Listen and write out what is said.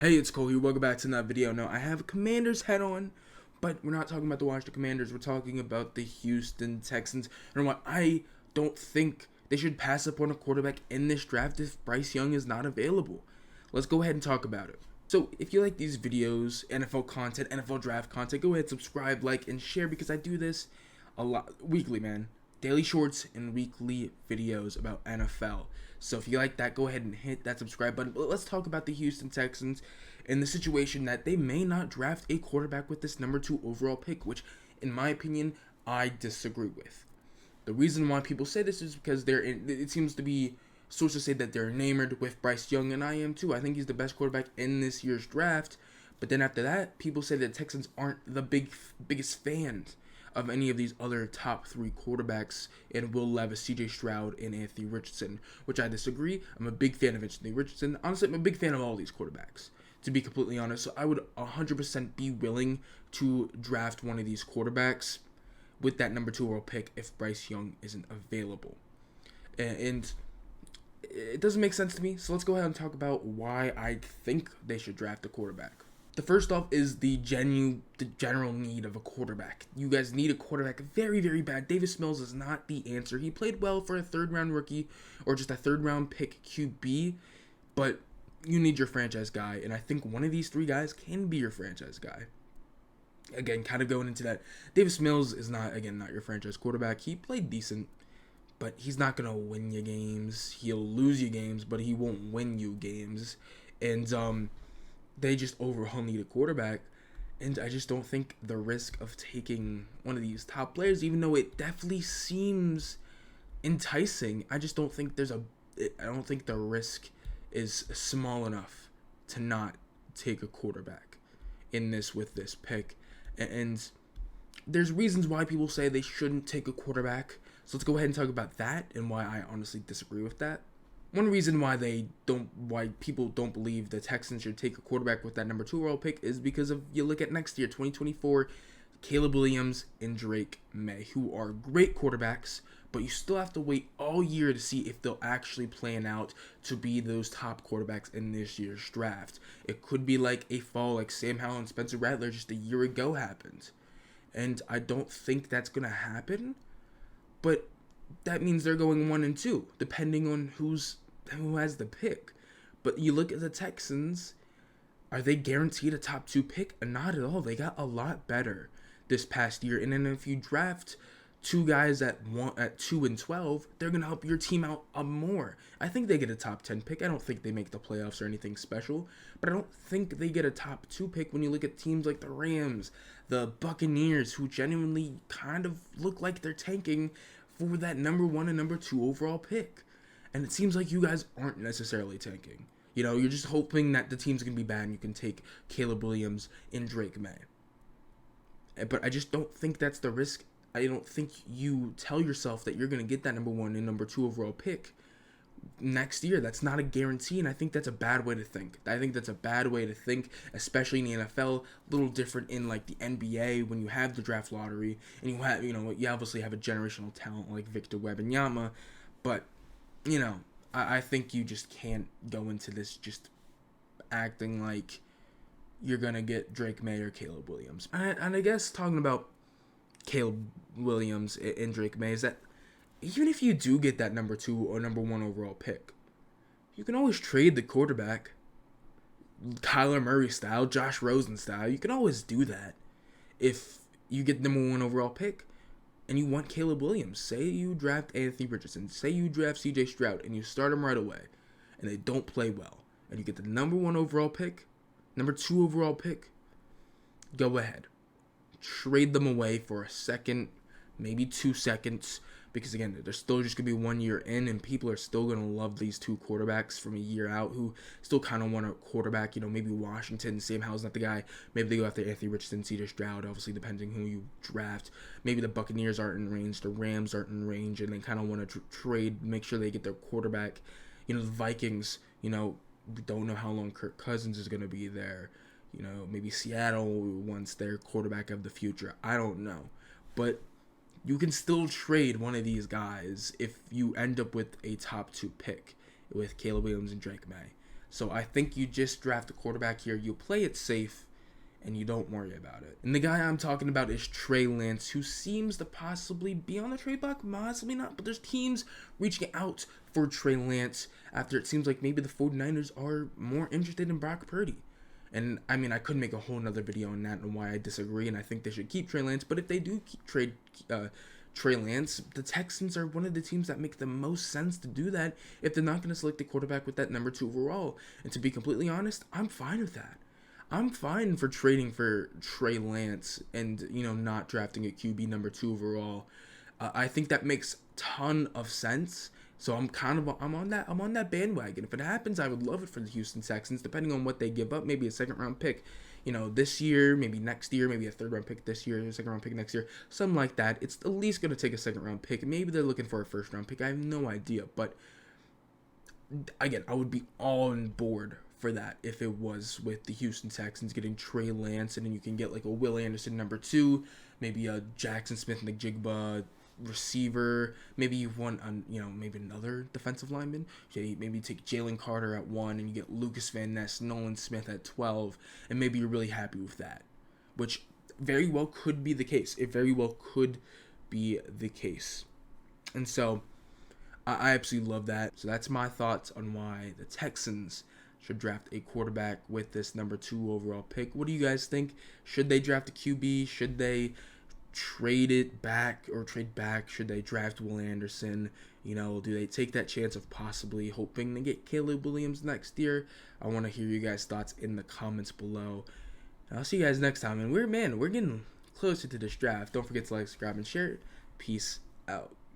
Hey, it's Cole here. Welcome back to another video. Now, I have a Commanders head on, but we're not talking about the Washington Commanders. We're talking about the Houston Texans. And what I don't think they should pass up on a quarterback in this draft if Bryce Young is not available. Let's go ahead and talk about it. So, if you like these videos, NFL content, NFL draft content, go ahead, subscribe, like, and share because I do this a lot weekly, man. Daily shorts and weekly videos about NFL. So if you like that, go ahead and hit that subscribe button. But let's talk about the Houston Texans and the situation that they may not draft a quarterback with this number 2 overall pick, which, in my opinion, I disagree with. The reason why people say this is because it seems to be sources say that they're enamored with Bryce Young, and I am too. I think he's the best quarterback in this year's draft. But then after that, people say that the Texans aren't the biggest fans of any of these other top 3 quarterbacks in Will Levis, C.J. Stroud, and Anthony Richardson, which I disagree. I'm a big fan of Anthony Richardson. Honestly, I'm a big fan of all these quarterbacks, to be completely honest. So I would 100% be willing to draft one of these quarterbacks with that number 2 overall pick if Bryce Young isn't available. And it doesn't make sense to me, so let's go ahead and talk about why I think they should draft a quarterback. The first off is the general need of a quarterback. You guys need a quarterback very, very bad. Davis Mills is not the answer. He played well for a third-round rookie or just a third-round pick QB, but you need your franchise guy, and I think one of these 3 guys can be your franchise guy. Again, kind of going into that, Davis Mills is not your franchise quarterback. He played decent, but he's not going to win you games. He'll lose you games, but he won't win you games. And they just overall need a quarterback, and I just don't think the risk of taking one of these top players, even though it definitely seems enticing, I just don't think I don't think the risk is small enough to not take a quarterback with this pick. And there's reasons why people say they shouldn't take a quarterback, so let's go ahead and talk about that and why I honestly disagree with that. One reason why people don't believe the Texans should take a quarterback with that number 2 overall pick is because of, you look at next year, 2024, Caleb Williams and Drake May, who are great quarterbacks, but you still have to wait all year to see if they'll actually plan out to be those top quarterbacks in this year's draft. It could be like a fall like Sam Howell and Spencer Rattler just a year ago happened. And I don't think that's going to happen, but that means they're going 1 and 2, depending on who has the pick. But you look at the Texans, are they guaranteed a top 2 pick? Not at all. They got a lot better this past year. And then if you draft 2 guys at 2 and 12, they're gonna help your team out more. I think they get a top 10 pick. I don't think they make the playoffs or anything special, but I don't think they get a top 2 pick when you look at teams like the Rams, the Buccaneers, who genuinely kind of look like they're tanking for that number 1 and number 2 overall pick. And it seems like you guys aren't necessarily tanking. You know, you're just hoping that the team's going to be bad and you can take Caleb Williams and Drake May. But I just don't think that's the risk. I don't think you tell yourself that you're going to get that number 1 and number 2 overall pick next year. That's not a guarantee, and I think that's a bad way to think. I think that's a bad way to think, especially in the NFL. A little different in like the NBA when you have the draft lottery and you obviously have a generational talent like Victor Wembanyama, but I think you just can't go into this just acting like you're gonna get Drake May or Caleb Williams. And I guess talking about Caleb Williams and Drake May is that even if you do get that number 2 or number 1 overall pick, you can always trade the quarterback, Kyler Murray style, Josh Rosen style. You can always do that if you get the number 1 overall pick and you want Caleb Williams. Say you draft Anthony Richardson, say you draft C.J. Stroud, and you start them right away, and they don't play well, and you get the number 1 overall pick, number 2 overall pick, go ahead. Trade them away for a second, maybe 2 seconds, because again, they're still just going to be 1 year in, and people are still going to love these 2 quarterbacks from a year out who still kind of want a quarterback. Maybe Washington, Sam Howell's not the guy. Maybe they go after Anthony Richardson, C.J. Stroud, obviously depending who you draft. Maybe the Buccaneers aren't in range, the Rams aren't in range, and they kind of want to trade, make sure they get their quarterback. The Vikings, we don't know how long Kirk Cousins is going to be there. Maybe Seattle wants their quarterback of the future. I don't know. But you can still trade one of these guys if you end up with a top 2 pick with Caleb Williams and Drake May. So I think you just draft a quarterback here. You play it safe, and you don't worry about it. And the guy I'm talking about is Trey Lance, who seems to possibly be on the trade block, possibly not, but there's teams reaching out for Trey Lance after it seems like maybe the 49ers are more interested in Brock Purdy. And I mean, I could make a whole nother video on that and why I disagree, and I think they should keep Trey Lance. But if they do trade Trey Lance, the Texans are one of the teams that make the most sense to do that if they're not going to select a quarterback with that number 2 overall. And to be completely honest, I'm fine with that. I'm fine for trading for Trey Lance and, not drafting a QB number 2 overall. I think that makes ton of sense. So I'm on that bandwagon. If it happens, I would love it for the Houston Texans, depending on what they give up. Maybe a second round pick, this year, maybe next year, maybe a third round pick this year, a second round pick next year, something like that. It's at least going to take a second round pick. Maybe they're looking for a first round pick. I have no idea. But again, I would be on board for that if it was with the Houston Texans getting Trey Lance, and then you can get like a Will Anderson number 2, maybe a Jackson Smith-Njigba receiver, maybe you want maybe another defensive lineman. Maybe you take Jalen Carter at 1 and you get Lucas Van Ness, Nolan Smith at 12, and maybe you're really happy with that, which very well could be the case. It very well could be the case. And so I absolutely love that. So that's my thoughts on why the Texans should draft a quarterback with this number 2 overall pick. What do you guys think? Should they draft a QB? Should they trade back? Should they draft Will Anderson? Do they take that chance of possibly hoping to get Caleb Williams next year? I want to hear you guys' thoughts in the comments below. And I'll see you guys next time. And we're getting closer to this draft. Don't forget to like, subscribe, and share it. Peace out.